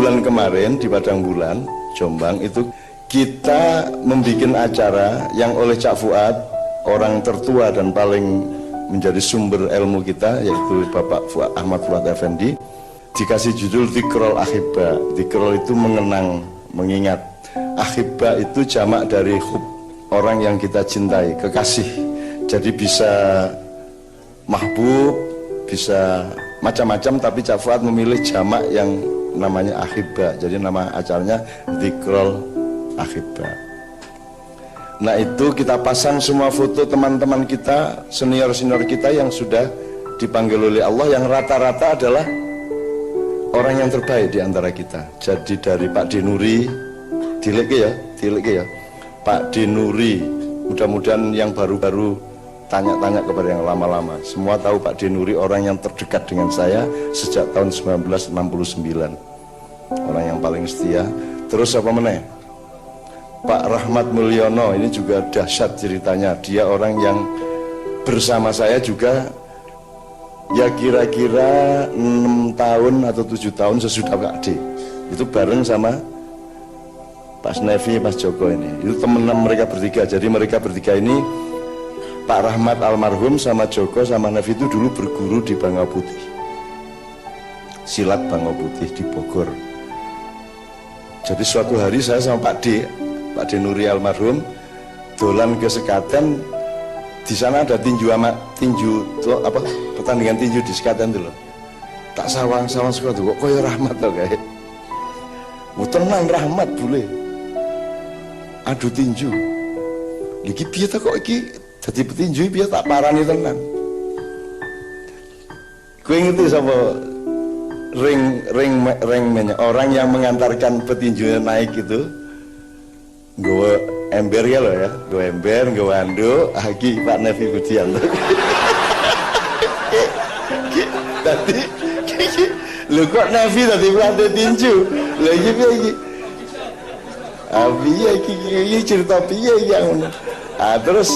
bulan kemarin di Padang Bulan, Jombang itu kita membuat acara yang oleh Cak Fuad, orang tertua dan paling menjadi sumber ilmu kita, yaitu Bapak Ahmad Fuad Effendi, dikasih judul Dzikrul Ahibba. Dzikrul itu mengenang, mengingat. Ahibba itu jamak dari hub, orang yang kita cintai, kekasih. Jadi bisa mahbub, bisa macam-macam, tapi Cak Fuad memilih jamak yang namanya Ahibba. Jadi nama acaranya Dzikrul Ahibba. Nah itu kita pasang semua foto teman-teman kita, senior-senior kita yang sudah dipanggil oleh Allah, yang rata-rata adalah orang yang terbaik di antara kita. Jadi dari Pak Dinuri, dileke ya Pak Dinuri, mudah-mudahan yang baru-baru tanya-tanya kepada yang lama-lama. Semua tahu Pak Dinuri orang yang terdekat dengan saya sejak tahun 1969, orang yang paling setia. Terus apa meneh? Pak Rahmat Mulyono, ini juga dahsyat ceritanya. Dia orang yang bersama saya juga ya kira-kira 6 tahun atau 7 tahun sesudah Pak D. Itu bareng sama Pak Snevi, Mas Joko ini. Itu teman mereka bertiga. Jadi mereka bertiga ini, Pak Rahmat almarhum sama Joko sama Nevi itu dulu berguru di Bangau Putih, silat Bangau Putih di Bogor. Jadi suatu hari saya sama Pak D Nuri almarhum dolan ke Sekaten. Di sana ada tinju pertandingan tinju di Sekaten itu loh. Tak sawang sekolah tuh kok koyo Rahmat loh kayak. Tenang Rahmat boleh. Adu tinju. Iki piye ta kok iki dadi petinju piye tak parani tenan. Kowe ngerti sapa ring orang yang mengantarkan petinjunya naik itu? Gue ember ya lo ya, gue ember, gue anduk, lagi Pak Nevi Budianto. Tadi, lu kok Nevi tadi pelatih tinju, lagi piye? Piye cerita piye yang, terus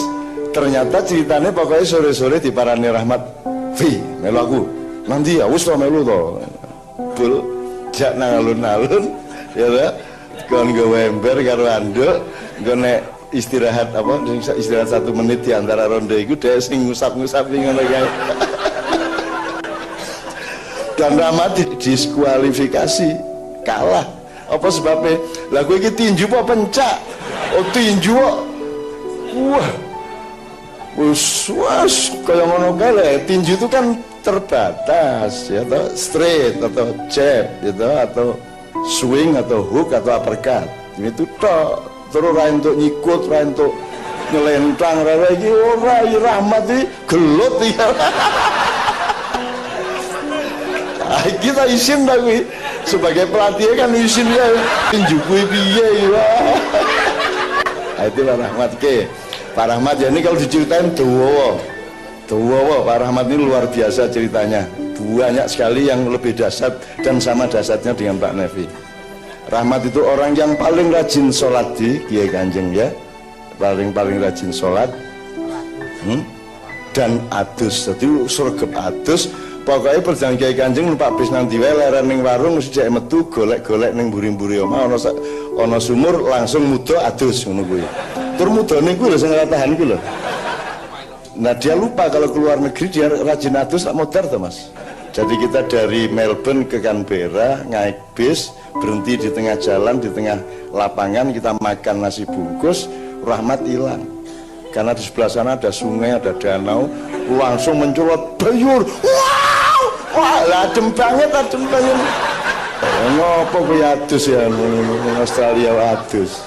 ternyata ceritanya pokoknya sore-sore di Parani Rahmat, Vi, melu aku, nanti ya, wis to melu to, bul, jak nang alun-alun, ya lah. Kon gue ember karo anduk, gue nek istirahat istirahat 1 menit di antara ronde itu dia sing ngusap-ngusap ngono kae. Dan Rahmat diskualifikasi, kalah. Apa sebabnya? Lah gue iki tinju apa pencak? Oh tinju kok. Wah. Wes kaya ngono kae. Tinju itu kan terbatas ya toh, straight atau jab gitu atau swing atau hook atau uppercut itu tok. Terus ra entuk nyikut, ra entuk nyelentang, ra iki ora. Rahmat iki gelut ya. Kita isin tapi sebagai pelatih kan isin ya tinju kuwi piye ya. Itu Pak Rahmat ke. Pak Rahmat ya ini kalau diceritain dawa Pak Rahmat ini luar biasa ceritanya. Banyak sekali yang lebih dahsyat dan sama dahsyatnya dengan Pak Nevi. Rahmat itu orang yang paling rajin sholat di Kiai Kanjeng ya, paling rajin sholat, dan adus. Jadi surgep adus. Pokoknya perjalanan Kiai Kanjeng numpak bis nanti leren ning warung mesti jek metu golek-golek ning mburi-mburi omah ana sumur langsung muda adus ngono kuwi. Tur mudane kuwi lho sing ora tahan kuwi lho. Nah dia lupa kalau keluar negeri dia rajin adus tak modar tuh Mas. Jadi kita dari Melbourne ke Canberra naik bis, berhenti di tengah jalan, di tengah lapangan, kita makan nasi bungkus. Rahmat hilang karena di sebelah sana ada sungai, ada danau, langsung mencolot bayur. Wow, wah adem banget. Ngopo kuwi adus ya, Australia adus.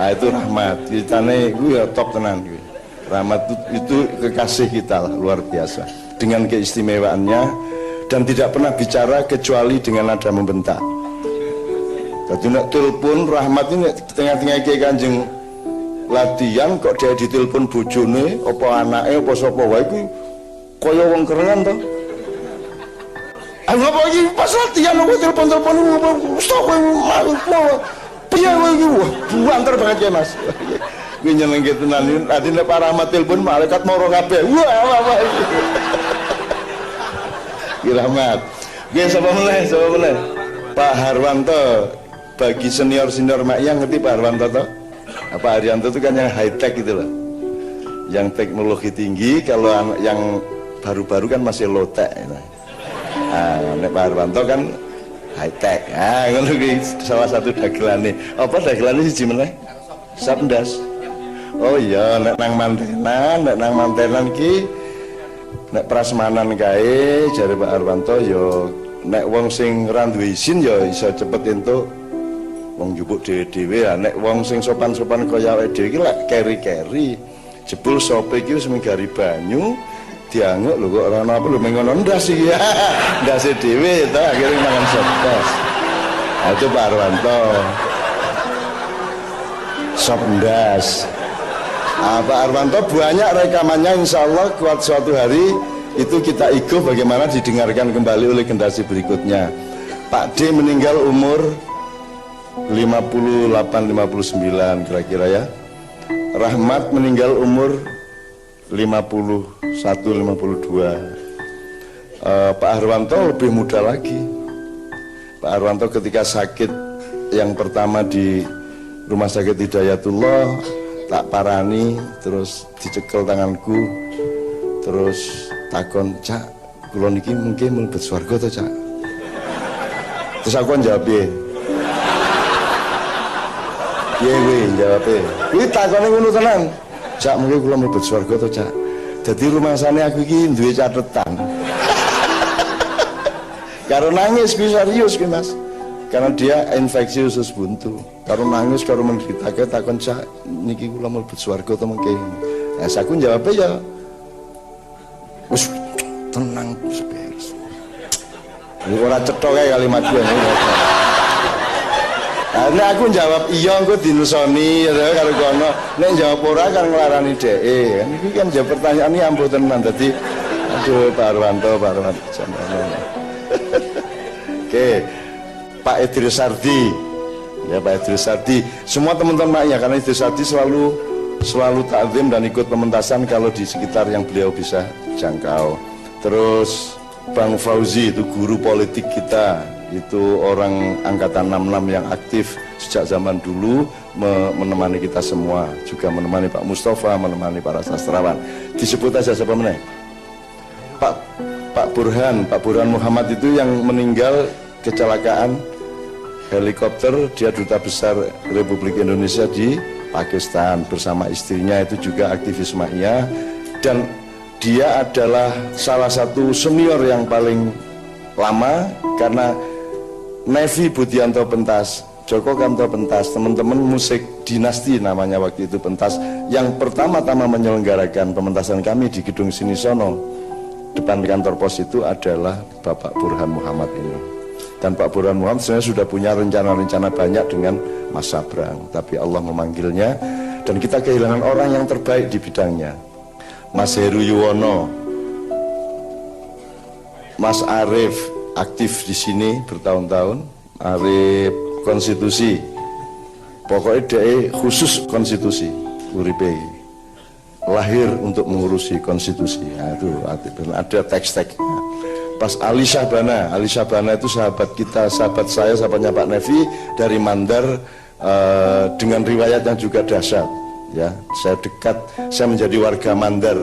Nah itu Rahmat, kitane gue ya top tenan gue. Rahmat itu kekasih kita lah, luar biasa dengan keistimewaannya. Dan tidak pernah bicara kecuali dengan nada membentak. Jadi nak telepon Rahmat ini tengah-tengah Kiai Kanjeng latihan kok dia ditelepon bojone, apa anake, apa sapa wae kuwi kaya wong kerengan to. Ngapa iki pas latihan kok telepon-telepon stop kowe piye kowe iki buanter banget ya Mas. Kuwi nyenengke tenan adine Pak Rahmat telepon malaikat moro kabeh. Wah apa iki. Rahmat. Nggih sapa meneh? Pak Harwanto, bagi senior-senior Maia ngerti Pak Harwanto toh? Pak Haryanto itu kan yang high tech gitu loh, yang teknologi tinggi. Kalau yang baru-baru kan masih low tech gitu. Nah, Pak Harwanto kan high tech. Ngono kuwi salah satu dagelane. Apa dagelane siji meneh? Sabndas. Oh iya, nek nang mantenan ki nek prasmanan kae jare Pak Harwanto ya nek wong sing ora duwe izin ya iso cepet entuk wong njupuk dhewe-dhewe. Nek wong sing sopan-sopan kaya awake dhewe iki lek keri-keri jebul sope iki wis minggari banyu dianguk lho kok ora ana apa lho mengono ndas iki. Ndase dhewe to akhire mangan sopes. Itu Pak Harwanto. Sop ndas. Pak Harwanto banyak rekamannya, insya Allah kuat suatu hari itu kita ikuh bagaimana didengarkan kembali oleh generasi berikutnya. Pak D meninggal umur 58-59 kira-kira ya. Rahmat meninggal umur 51-52. Pak Harwanto lebih muda lagi. Pak Harwanto ketika sakit yang pertama di Rumah Sakit Hidayatullah, tak parani terus dicekel tanganku, terus takon, "Cak, kula niki mungkin mlebet swarga to, Cak?" Terus aku njawab piye? Piye kuwi njawabe? Kuwi takone ngono tenan. "Cak, mungkin kula mlebet swarga to, Cak?" Dadi rumangsane aku iki duwe catetan. Karo nangis kuwi serius kuwi, Mas. Karena dia infeksi usus buntu. Karo nangis karo menderitake takon, "Cak, niki kula mlebet swarga to mengke?" Nah, aku jawabnya ya wis tenang beres. Ora cetha kae kalimat gue. Nah, aku jawab iya engko dinusoni ya karo kono. Nek jawab ora kan nglarani dhek. Kan iki kan jawab pertanyaan iki ampuh tenan. Dadi aduh Pak Harwanto. Oke. Pak Idris Sardi, ya Pak Idris Sardi, semua teman-teman ya, karena Idris Sardi selalu takzim dan ikut pementasan kalau di sekitar yang beliau bisa jangkau. Terus Bang Fauzi itu guru politik kita, itu orang angkatan 66 yang aktif sejak zaman dulu, menemani kita semua, juga menemani Pak Mustafa, menemani para sastrawan. Disebut aja siapa meneh? Pak Burhan Muhammad itu yang meninggal kecelakaan helikopter. Dia duta besar Republik Indonesia di Pakistan bersama istrinya, itu juga aktivis Maia, dan dia adalah salah satu senior yang paling lama karena Nevi Budianto Pentas, Joko Kanto Pentas, teman-teman musik dinasti namanya waktu itu Pentas, yang pertama-tama menyelenggarakan pementasan kami di Gedung Sinisono depan kantor pos itu adalah Bapak Burhan Muhammad ini. Dan Pak Burhan Muhammad sebenarnya sudah punya rencana-rencana banyak dengan Mas Sabrang, tapi Allah memanggilnya dan kita kehilangan orang yang terbaik di bidangnya. Mas Heru Yuwono, Mas Arif aktif di sini bertahun-tahun, Arif konstitusi, pokoknya dia khusus konstitusi, uripe lahir untuk mengurusi konstitusi. Nah, itu ada teks-teksnya. Pas Ali Syahbana itu sahabat kita, sahabat saya, sahabatnya Pak Nevi dari Mandar, dengan riwayat yang juga dahsyat. Ya, saya dekat, saya menjadi warga Mandar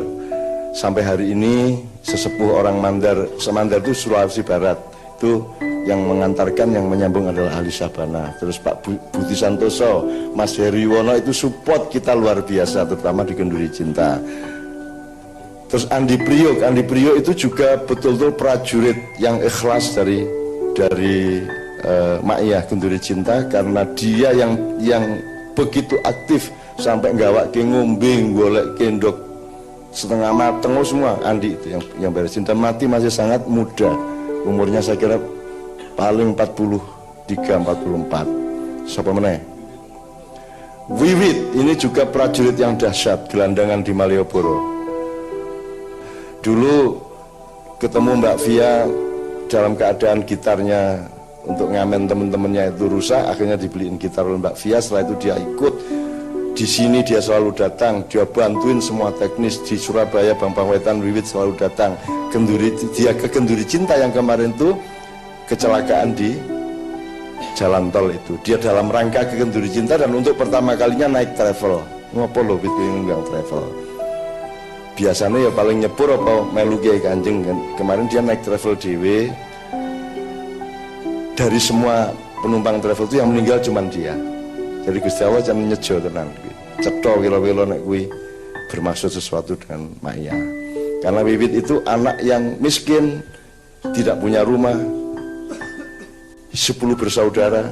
sampai hari ini. Sesepuh orang Mandar, Semandar itu Sulawesi Barat, itu yang mengantarkan, yang menyambung adalah Ali Syahbana. Terus Pak Budi Santoso, Mas Heru Yuwono itu support kita luar biasa, terutama di Kenduri Cinta. Terus Andi Priok itu juga betul-betul prajurit yang ikhlas dari Maia Kenduri Cinta, karena dia yang begitu aktif sampai nggawak ke ngombe, golek kendok setengah mateng semua. Andi itu yang beresin, dan mati masih sangat muda, umurnya saya kira paling 43-44. Siapa meneh? Wiwit ini juga prajurit yang dahsyat, gelandangan di Malioboro. Dulu ketemu Mbak Via dalam keadaan gitarnya untuk ngamen teman-temannya itu rusak, akhirnya dibeliin gitar oleh Mbak Via. Setelah itu dia ikut di sini, dia selalu datang, dia bantuin semua teknis di Surabaya. Bang Wetan Wiwit selalu datang. Dia ke Kenduri Cinta yang kemarin tuh kecelakaan di jalan tol itu. Dia dalam rangka Kekenduri Cinta dan untuk pertama kalinya naik travel. Ngopo lho yang travel. Biasanya ya paling nyepur apa melu Kiai Kanjeng kan. Kemarin dia naik travel dewe. Dari semua penumpang travel itu yang meninggal cuma dia. Jadi Gusti Allah jangan nyejo tenan. Cetha kira-kira nek kuwi bermaksud sesuatu dengan Maya. Karena Wiwit itu anak yang miskin, tidak punya rumah, 10 bersaudara.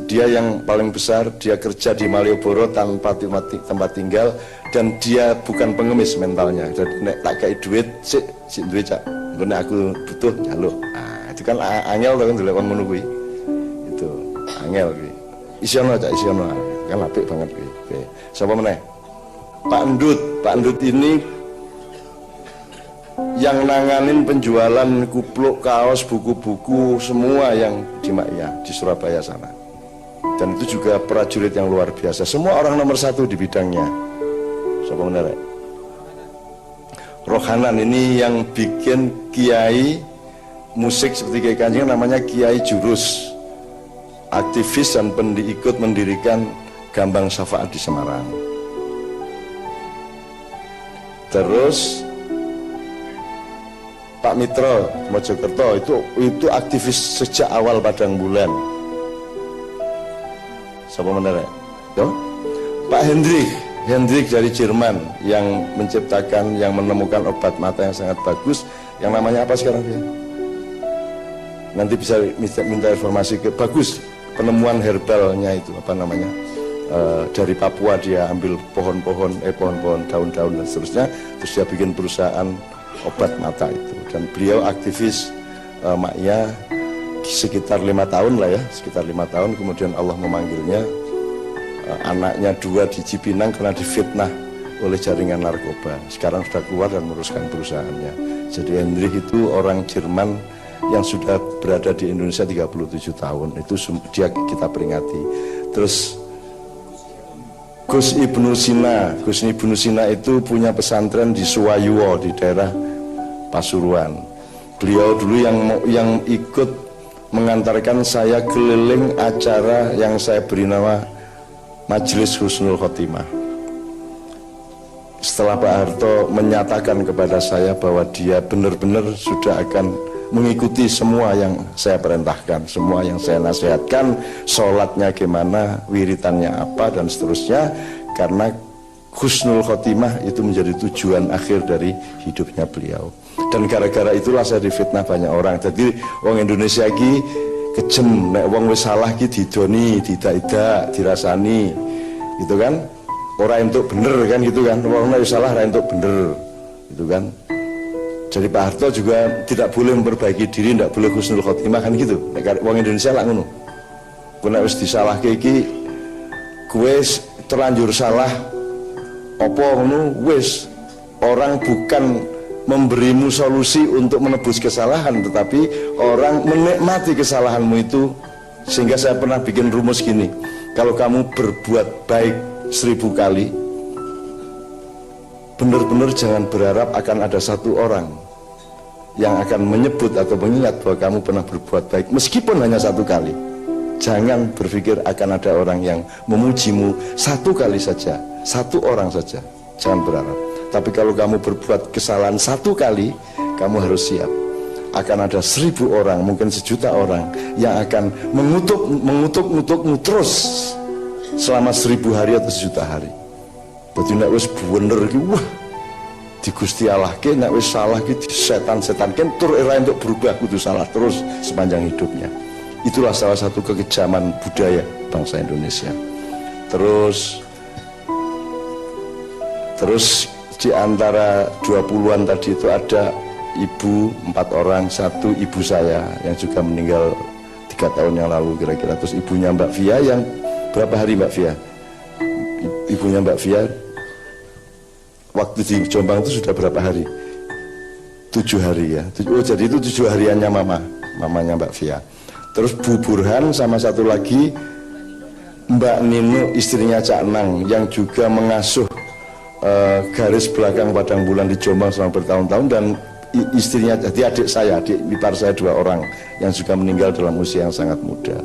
Dia yang paling besar, dia kerja di Malioboro tanpa tempat tinggal, dan dia bukan pengemis mentalnya. Jadi nek tak kai duit, sik duit cak. Nek aku butuh njaluk. Nah, itu kan angel to kan ndelok wong ngono kuwi. Itu angel kuwi. Isiono cak isiono. Kan apik banget kuwi. Oke. Siapa meneh? Pak Endut. Pak Endut ini yang nanganin penjualan kupluk, kaos, buku-buku semua yang di Maya di Surabaya sana. Dan itu juga prajurit yang luar biasa. Semua orang nomor 1 di bidangnya. Siapa benar? Rohanan ini yang bikin kiai musik seperti Kiai Kanjeng, namanya Kiai Jurus. Aktivis dan ikut mendirikan Gambang Syafaat di Semarang. Terus Pak Mitra Mojokerto itu aktivis sejak awal Padang Bulan. Siapa benar? Pak Hendrik dari Jerman yang menciptakan, yang menemukan obat mata yang sangat bagus, yang namanya apa sekarang dia? Nanti bisa minta informasi ke bagus, penemuan herbalnya itu apa namanya? Dari Papua dia ambil pohon-pohon, daun-daun dan seterusnya, terus dia bikin perusahaan obat mata itu. Dan beliau aktivis Maya sekitar 5 tahun lah ya, sekitar 5 tahun. Kemudian Allah memanggilnya, anaknya 2 di Cipinang karena difitnah oleh jaringan narkoba. Sekarang sudah keluar dan meneruskan perusahaannya. Jadi Hendrik itu orang Jerman yang sudah berada di Indonesia 37 tahun. Itu dia kita peringati. Terus Gus Ibnu Sina itu punya pesantren di Suwayuwo di daerah Pasuruan. Beliau dulu yang ikut mengantarkan saya keliling acara yang saya beri nama Majelis Husnul Khotimah. Setelah Pak Harto menyatakan kepada saya bahwa dia benar-benar sudah akan mengikuti semua yang saya perintahkan, semua yang saya nasihatkan, sholatnya gimana, wiritannya apa dan seterusnya, karena Husnul Khotimah itu menjadi tujuan akhir dari hidupnya beliau. Dan gara-gara itulah saya difitnah banyak orang. Jadi orang Indonesia lagi kejem, nek wong wis salah ki didoni, tidak dirasani, gitu kan? Orang untuk bener kan gitu kan? Wong nek salah ora untuk bener, gitu kan? Jadi Pak Harto juga tidak boleh memperbaiki diri, tidak boleh husnul khotimah kan gitu. Nek wong Indonesia lah ngono. Ku nek wis disalahke iki, kowe terlanjur salah apa ngono wis, orang bukan memberimu solusi untuk menebus kesalahan, tetapi orang menikmati kesalahanmu itu. Sehingga saya pernah bikin rumus gini, kalau kamu berbuat baik 1000 kali, benar-benar jangan berharap akan ada satu orang yang akan menyebut atau mengingat bahwa kamu pernah berbuat baik, meskipun hanya 1 kali. Jangan berpikir akan ada orang yang memujimu 1 kali saja, 1 orang saja, jangan berharap. Tapi kalau kamu berbuat kesalahan 1 kali, kamu harus siap akan ada 1000 orang, mungkin 1.000.000 orang yang akan mengutuk terus selama 1000 hari atau 1.000.000 hari. Jadi nek wis bener iki wah di Gusti Allah ke, nek wis salah ki setan-setan kan tur era untuk berubah kudu salah terus sepanjang hidupnya. Itulah salah satu kekejaman budaya bangsa Indonesia. Terus di antara 20-an tadi itu ada ibu 4 orang, 1 ibu saya yang juga meninggal 3 tahun yang lalu kira-kira. Terus ibunya Mbak Via yang berapa hari Mbak Via? Ibunya Mbak Via waktu di Jombang itu sudah berapa hari? 7 hari ya. Oh, jadi itu 7 hariannya mamanya Mbak Via. Terus Bu Burhan sama 1 lagi Mbak Nino istrinya Cak Nang yang juga mengasuh garis belakang Padang Bulan di Jombang selama bertahun-tahun, dan istrinya, jadi adik saya, adik ipar saya 2 orang yang juga meninggal dalam usia yang sangat muda.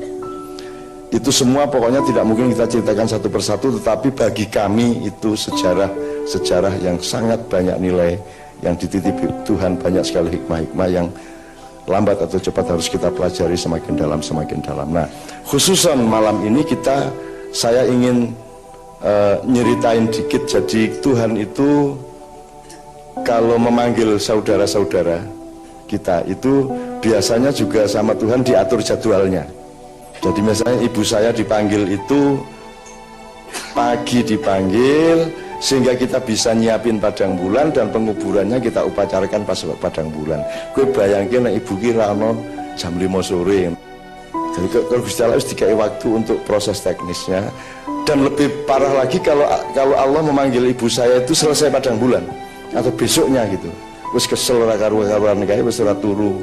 Itu semua pokoknya tidak mungkin kita ceritakan satu persatu, tetapi bagi kami itu sejarah yang sangat banyak nilai yang dititipi Tuhan, banyak sekali hikmah-hikmah yang lambat atau cepat harus kita pelajari semakin dalam. Nah, khususan malam ini saya ingin nyeritain dikit. Jadi Tuhan itu kalau memanggil saudara-saudara kita itu biasanya juga sama Tuhan diatur jadwalnya. Jadi misalnya ibu saya dipanggil itu pagi dipanggil, sehingga kita bisa nyiapin padang bulan dan penguburannya kita upacarakan pas padang bulan. Gue bayangin ibu kira jam 5 sore. Jadi kalau Gusti Allah dikai waktu untuk proses teknisnya. Dan lebih parah lagi kalau Allah memanggil ibu saya itu selesai padang bulan atau besoknya gitu. Wis kesel ora karuan kae wis ora turu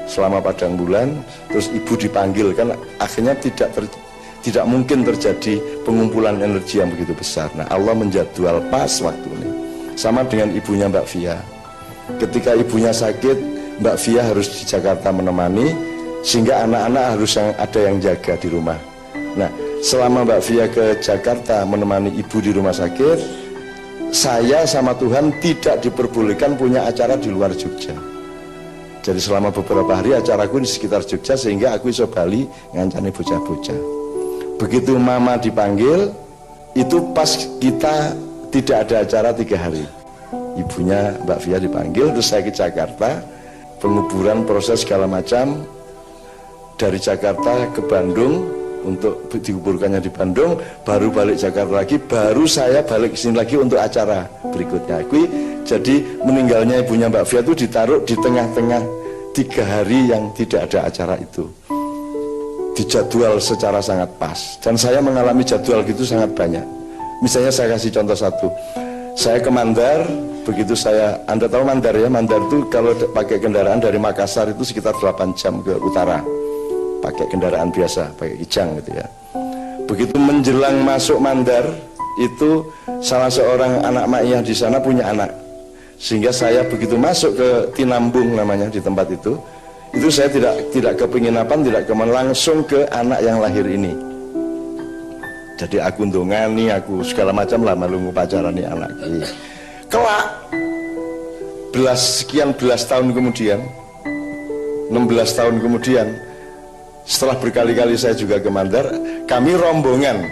selama padang bulan, terus ibu dipanggil, kan akhirnya tidak mungkin terjadi pengumpulan energi yang begitu besar. Nah, Allah menjadwal pas waktu ini. Sama dengan ibunya Mbak Via. Ketika ibunya sakit, Mbak Via harus di Jakarta menemani, sehingga anak-anak harus ada yang jaga di rumah. Nah, selama Mbak Via ke Jakarta menemani ibu di rumah sakit, saya sama Tuhan tidak diperbolehkan punya acara di luar Jogja. Jadi selama beberapa hari acaraku di sekitar Jogja, sehingga aku iso bali ngancani bocah-bocah. Begitu mama dipanggil, itu pas kita tidak ada acara 3 hari. Ibunya Mbak Via dipanggil, terus saya ke Jakarta, penguburan, proses segala macam. Dari Jakarta ke Bandung untuk dikuburkannya di Bandung, baru balik Jakarta lagi, baru saya balik ke sini lagi untuk acara berikutnya. Jadi meninggalnya ibunya Mbak Via itu ditaruh di tengah-tengah 3 hari yang tidak ada acara itu. Dijadwal secara sangat pas. Dan saya mengalami jadwal gitu sangat banyak. Misalnya saya kasih contoh satu. Saya ke Mandar, begitu Anda tahu Mandar ya, Mandar itu kalau pakai kendaraan dari Makassar itu sekitar 8 jam ke utara. Pakai kendaraan biasa, pakai kijang gitu ya. Begitu menjelang masuk Mandar, itu salah seorang anak maiyah di sana punya anak. Sehingga saya begitu masuk ke Tinambung namanya di tempat itu saya tidak ke penginapan, tidak langsung ke anak yang lahir ini. Jadi aku ndongani, aku segala macam lah malu ngupacarani anak ini. Kelak sekian belas tahun kemudian, 16 tahun kemudian, setelah berkali-kali saya juga ke Mandar, kami rombongan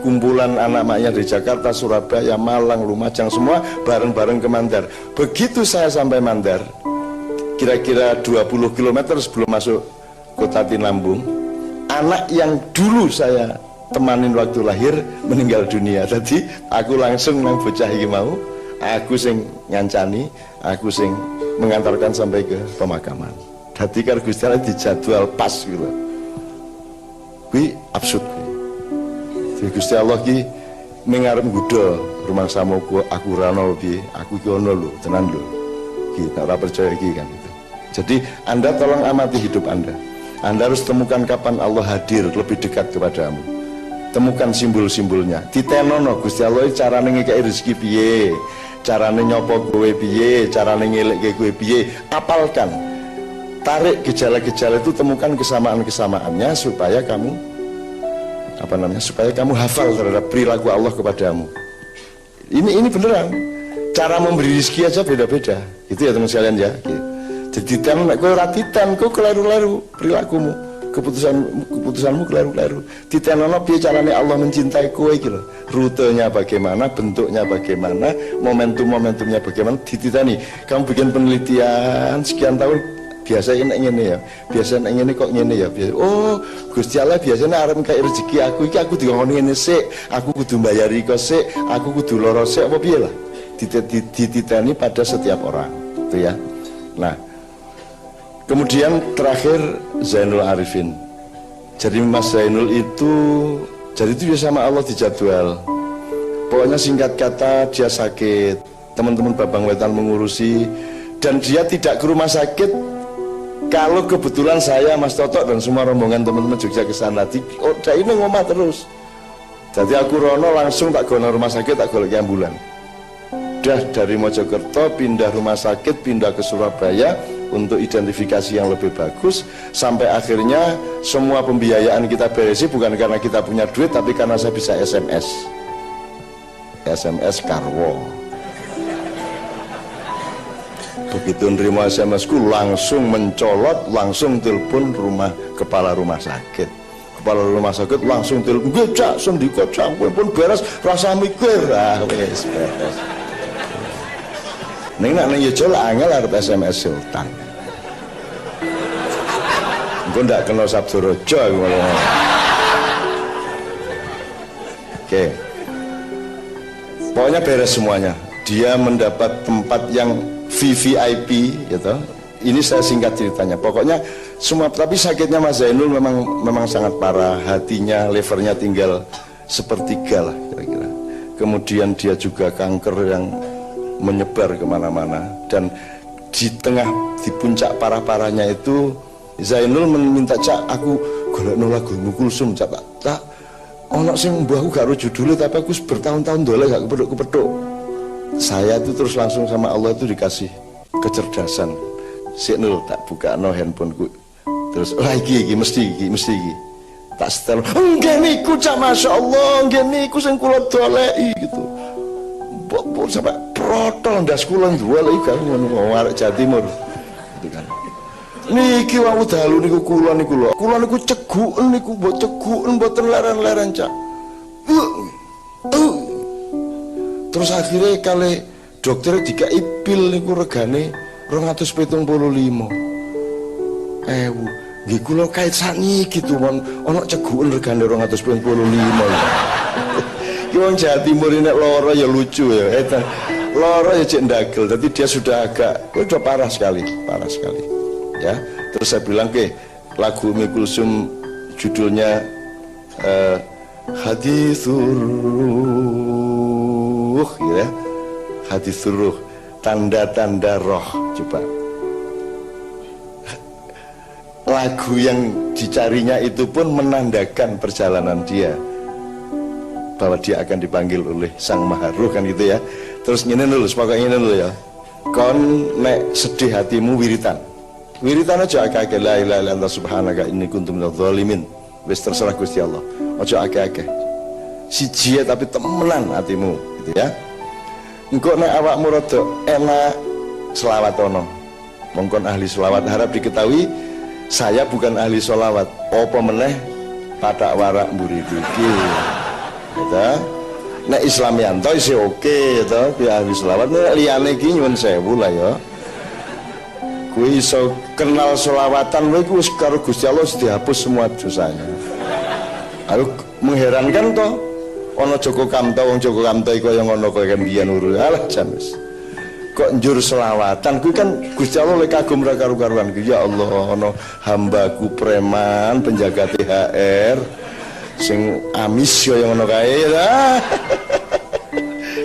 kumpulan anak maknya dari Jakarta, Surabaya, Malang, Lumajang, semua bareng-bareng ke Mandar. Begitu saya sampai Mandar, kira-kira 20 km sebelum masuk kota Tinambung, anak yang dulu saya temanin waktu lahir meninggal dunia. Jadi aku langsung nang bocah iki mau, aku sing ngancani, aku sing mengantarkan sampai ke pemakaman. Dadi karo Gusti Allah dijadwal pas gitu. Kuwi absurd. Jadi Gusti Allah ki mengarep nggodha rumah samoku aku ora ono piye, aku ki ono lho, tenan lho. Ki nek ora percaya iki kan gitu. Jadi Anda tolong amati hidup Anda. Anda harus temukan kapan Allah hadir lebih dekat kepadamu. Temukan simbol-simbolnya. Ditenono Gusti Allah carane ngekeki rezeki piye, carane nyopo kowe piye, carane ngelekke kowe piye, apalkan. Tarik gejala-gejala itu, temukan kesamaan-kesamaannya supaya kamu supaya kamu hafal terhadap perilaku Allah kepadamu. Ini beneran. Cara memberi rezeki aja beda-beda. Itu ya teman sekalian ya. Jadi kowe ora titan, kowe kleru-kleru perilakumu. Keputusanmu kleru-kleru. Ditenono piye carane Allah mencintai kowe iki lho. Rutenya bagaimana, bentuknya bagaimana, momentum-momentumnya bagaimana, dititani. Kamu bikin penelitian sekian tahun, biasa enak ngene ya. Biasa enak ngene kok ngene ya. Biasa. Oh, Gusti Allah biasanya arep kaya rezeki aku iki, aku dikongkon ngene sik, aku kudu mbayari kok sik, aku kudu lara sik apa piye lah. Dititani pada setiap orang. Itu ya. Nah, kemudian terakhir Zainul Arifin. Jadi Mas Zainul itu sama Allah dijadwal. Pokoknya singkat kata dia sakit, teman-teman Babang Wetan mengurusi, dan dia tidak ke rumah sakit kalau kebetulan saya, Mas Totok dan semua rombongan teman-teman Jogja ke sana. Ini ngomah terus. Jadi aku rono langsung tak gono rumah sakit, tak golek ambulan. sudah dari Mojokerto pindah rumah sakit, pindah ke Surabaya untuk identifikasi yang lebih bagus, sampai akhirnya semua pembiayaan kita beresi bukan karena kita punya duit, tapi karena saya bisa SMS Karwo. Begitu nerima SMS-ku langsung mencolot, langsung telepon kepala rumah sakit. Kepala rumah sakit langsung telepon, "Nggih Cak, sendika Cak, pun beres, rasa mikir." Ah wis beres. Ning nek yo jol angel arep SMS Sultan. Engko ndak kena Sabdorojo aku malah. Oke. Pokoknya beres semuanya. Dia mendapat tempat yang VVIP gitu. Ini saya singkat ceritanya. Pokoknya semua, tapi sakitnya Mas Zainul memang sangat parah. Hatinya, levernya tinggal sepertiga lah kira-kira. Kemudian dia juga kanker yang menyebar kemana-mana. Dan di puncak parah-parahnya itu Zainul meminta, "Cak, aku golekno lagu Kulsum, Cak. Tak ono sing mbahku gak ro judule, tapi aku bertahun-tahun dolek gak kepethuk-kepethuk." Saya itu terus langsung sama Allah itu dikasih kecerdasan. Sik Nul, tak buka no handphoneku. Terus, iki mesti. Tak setel, "Nggih niku Cak, Masya Allah, nggih niku sing kula doleki," gitu. Mbok sampai protol ndas kula doleki kan ngono arek Jawa Timur. Gitu kan. Niki wae dalu niku kula niku lho. Kula niku ceguken niku, mbok ceguken mboten leren-leren Cak. Terus akhirnya kali dokter dikai pil niku regane 275.000. Nggih kula kait sakniki gitu mon ana ceguken regane 275. Ki wong Jawa Timur nek lara ya lucu ya. Lara ya cek ndagel. Jadi dia sudah udah parah sekali. Ya. Terus saya bilang ke lagu Umi Kulsum judulnya Hadithur Ruh ya. Hadithur Ruh, tanda-tanda roh. Coba lagu yang dicarinya itu pun menandakan perjalanan dia, bahwa dia akan dipanggil oleh Sang Maha Ruh kan gitu ya. Terus ngene dulu, pokoknya ngene dulu ya. Kon nek sedih hatimu wiritan aja akeh-akeh, la ilaha illa anta subhanaka inni kuntu minadz zalimin. Wis terserah Gusti Allah. Aja akeh-akeh. Siji tapi temenan hatimu gitu ya. Engko nek awakmu rada enak selawat ono. Mongkon ahli selawat, harap diketahui saya bukan ahli selawat. Apa meneh padak warak mburiku iki. Gitu. Nek Islamianto isih oke to, ki ahli selawat. Nek liyane iki nyuwun sewu lah ya. Kuwi iso kenal selawatan kowe wis karo Gusti Allah dihapus semua dosanya. Aku mengherankan toh, ana Joko Kamto, wong Joko Kamto iku kaya ngono kaya mbiyen uru. Alah jan wis. Kok njur selawatan kuwi kan Gusti Allah lek kagum ra karo-karuan. Ya Allah, ana hambaku preman penjaga THR sing amis yo yang ngono kae lah.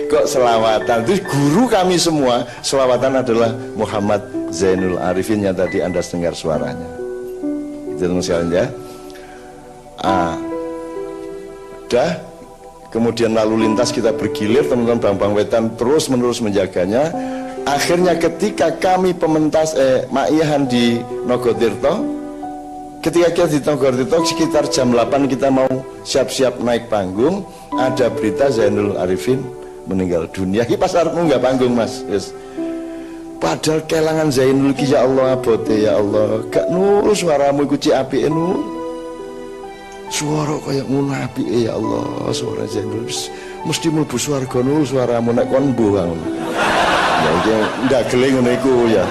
Kok selawatan? Terus guru kami semua selawatan adalah Muhammad Zainul Arifin yang tadi Anda dengar suaranya. Itu sekalian ya. Udah. Kemudian lalu lintas kita bergilir, teman-teman Bang Wetan terus menerus menjaganya. Akhirnya ketika kami pementas Ma'iyahan di Nogotirto, ketika kita di Nogotirto sekitar jam 8 kita mau siap-siap naik panggung, ada berita Zainul Arifin meninggal dunia. Ki pas arepmu nggak panggung Mas. Yes. Padahal kelangan Zainul ki ya Allah abote ya Allah. Gak nul suaramu iku cik apike nul. Suara kaya ngono apike ya Allah, suara Zainul mesti mlebu swarga nul suaramu nek kon mbuh ngono. Ya iki ndagele ngono iku ya.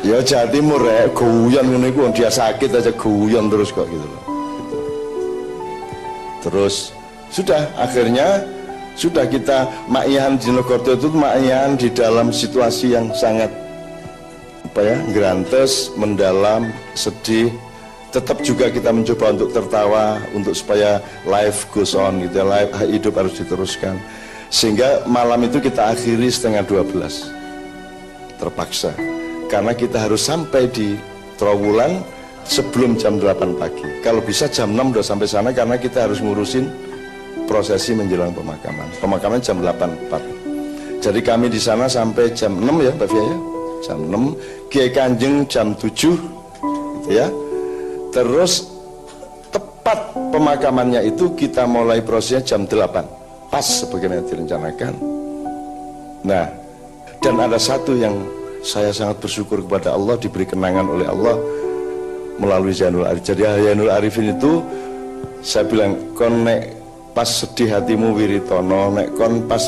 Ya Jawa Timur rek guyon ngono iku dia sakit aja guyon terus kok gitu loh. Terus sudah akhirnya sudah kita Ma'iyahan di Nogotirto itu Ma'iyahan di dalam situasi yang sangat grantes, mendalam, sedih. Tetap juga kita mencoba untuk tertawa, untuk supaya life goes on gitu ya, life hidup harus diteruskan. Sehingga malam itu kita akhiri 11:30 terpaksa, karena kita harus sampai di Trowulan sebelum jam 8 pagi. Kalau bisa jam 6 udah sampai sana, karena kita harus ngurusin prosesi menjelang pemakaman. Pemakaman jam 8.04. Jadi kami di sana sampai jam 6 ya Mbak Fia ya. Jam 6, Kiai Kanjeng jam 7 gitu ya. Terus tepat pemakamannya itu kita mulai prosesnya jam 8. Pas sebagaimana direncanakan. Nah, dan ada satu yang saya sangat bersyukur kepada Allah, diberi kenangan oleh Allah melalui Zainul Arifin. Jadi Zainul Arifin itu saya bilang, kon nek pas sedih hatimu wiritono, nek kon pas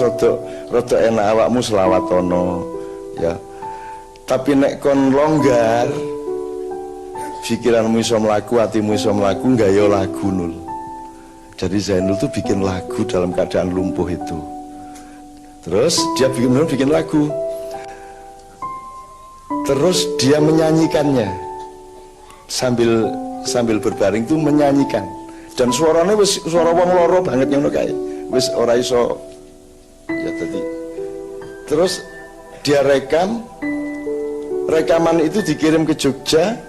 rada enak awakmu selawatono ya. Tapi nek kon longgar pikiranmu iso mlaku, hatimu iso mlaku, gaya lagu nul. Jadi Zainul tuh bikin lagu dalam keadaan lumpuh itu. Terus dia bikin lagu. Terus dia menyanyikannya sambil berbaring tuh menyanyikan. Dan suaranya wis suara wong loro banget ngono kae. Wis ora iso ya tadi. Terus dia rekaman itu dikirim ke Jogja.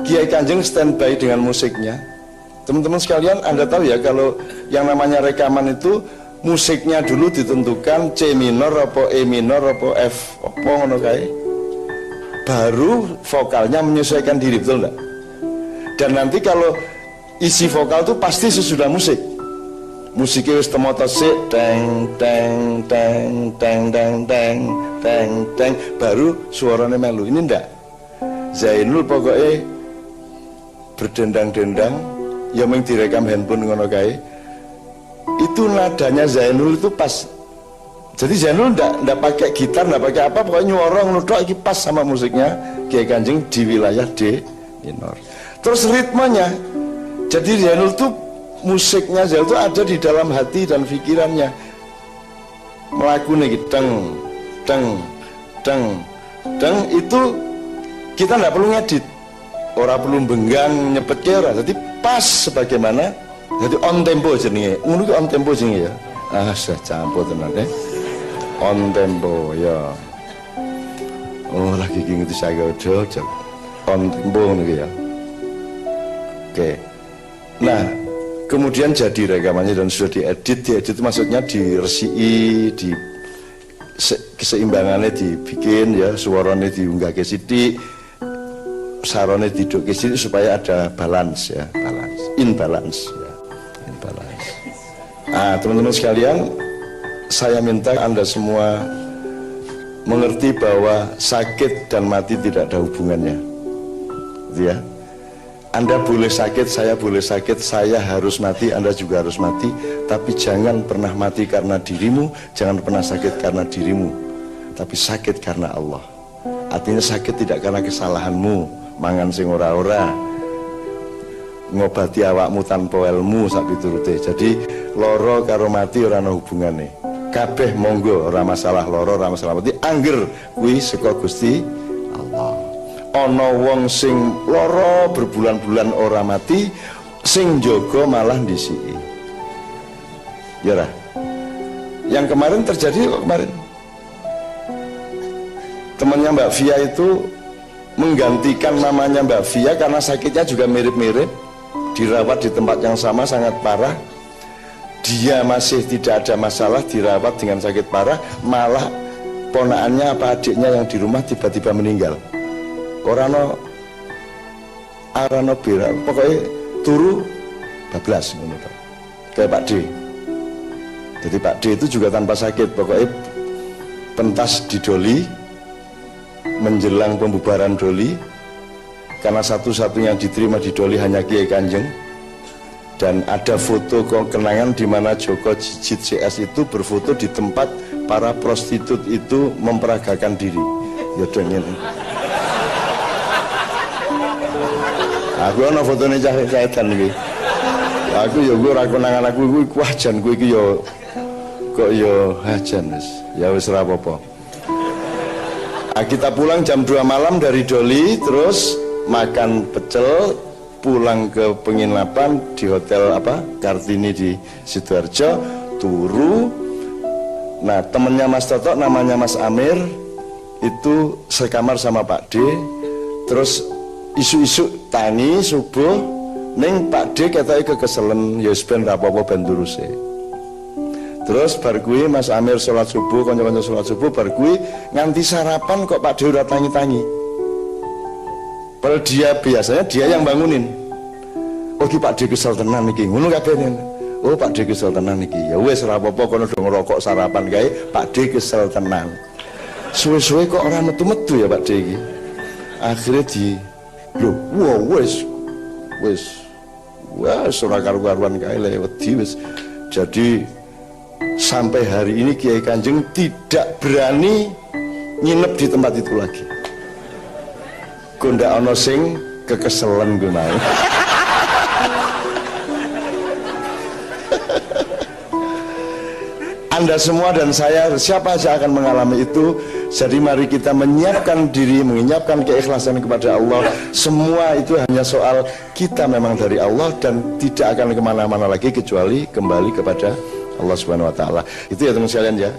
Kiai Kanjeng standby dengan musiknya. Teman-teman sekalian, Anda tahu ya kalau yang namanya rekaman itu musiknya dulu ditentukan C minor apa E minor apa F apa ngono kae. Baru vokalnya menyesuaikan diri, betul enggak? Dan nanti kalau isi vokal itu pasti sesudah musik. Musiknya wis temoto sik teng teng teng teng teng teng teng teng baru suaranya melu. Ini ndak. Zainul pokoknya berdendang-dendang ya mung direkam handphone ngono kae. Itu nadanya Zainul itu pas. Jadi Zainul ndak pakai gitar, ndak pakai apa, pokoknya nyorong nudok iki pas sama musiknya Kiai Kanjeng di wilayah D minor. Terus ritmenya, jadi Zainul itu musiknya Zainul itu ada di dalam hati dan pikirannya. Melaku nih deng deng deng deng itu kita ndak perlu ngedit, orang perlu benggang nyepet kira, jadi pas sebagaimana, jadi on tempo jenenge, ngono ki on tempo jenenge ya. Ah saya campur tenan deh, on tempo ya. Oh lagi gini saya udah on tempo nih ya. Oke, nah kemudian jadi rekamannya dan sudah diedit maksudnya diresiki, di keseimbangannya dibikin ya, suaranya diunggah ke sidik, sarone diduk ke sidik supaya ada balance ya, imbalance ya, imbalance. Nah teman-teman sekalian, saya minta Anda semua mengerti bahwa sakit dan mati tidak ada hubungannya, gitu ya. Anda boleh sakit, saya boleh sakit, saya harus mati, Anda juga harus mati. Tapi jangan pernah mati karena dirimu, jangan pernah sakit karena dirimu, tapi sakit karena Allah. Artinya sakit tidak karena kesalahanmu, mangan sing ora-ora, ngobati awakmu tanpa ilmu sak piturute. Jadi loro karo mati ora ana hubungane. Kabeh monggo, ora masalah loro, ora masalah mati. Angger kuwi saka Gusti Allah. Ana wong sing lara berbulan-bulan ora mati, sing jaga malah ndisiki. Ya ora? Yang kemarin terjadi kok kemarin. Temannya Mbak Fia itu menggantikan namanya Mbak Fia karena sakitnya juga mirip-mirip, dirawat di tempat yang sama sangat parah. Dia masih tidak ada masalah, dirawat dengan sakit parah, malah ponakannya apa adiknya yang di rumah tiba-tiba meninggal. Orano arano bira, pokoknya turu bablas ngono to. Kayak Pak D. Jadi Pak D itu juga tanpa sakit, pokoknya pentas di doli menjelang pembubaran doli, karena satu-satunya yang diterima di doli hanya Kiai Kanjeng. Dan ada foto kenangan di mana Joko Jijit CS itu berfoto di tempat para prostitut itu memperagakan diri. Ya dongin. Aku ana fotone cah-cahan iki. Aku ya gue ora konangan aku kuwi wajan kuwi iki ya kok ya hajan wis. Ya wis ora apa-apa. Nah, kita pulang jam 2 malam dari doli, terus makan pecel, pulang ke penginapan di hotel apa Kartini di Sidoarjo, turu. Nah temennya Mas Toto namanya Mas Amir itu sekamar sama Pak D. Terus isu-isu tani subuh neng Pak D katanya kekeselen, ya ben rapopo ben turuse. Terus bar kuwi Mas Amir sholat subuh, kanca-kanca sholat subuh, bar kuwi nganti sarapan kok Pak De ora tangi-tangi. Padahal dia biasanya dia yang bangunin. Oh ki Pak De kesel tenan iki, ngono kabeh. Oh Pak De kesel tenan iki. Ya wis ora apa-apa kono do ngerokok sarapan kae, Pak De kesel tenan. Suwe-suwe kok ora metu-metu ya Pak De iki. Akhirnya lho, wah wis ora karu-karuan kae le wedi wis. Jadi sampai hari ini Kiai Kanjeng tidak berani nginep di tempat itu lagi. Gondak ono sing kekeselan gue mau. Anda semua dan saya, siapa saja akan mengalami itu. Jadi mari kita menyiapkan diri, menyiapkan keikhlasan kepada Allah. Semua itu hanya soal kita memang dari Allah dan tidak akan kemana-mana lagi kecuali kembali kepada Allah Subhanahu Wa Taala. Itu ya teman sekalian ya.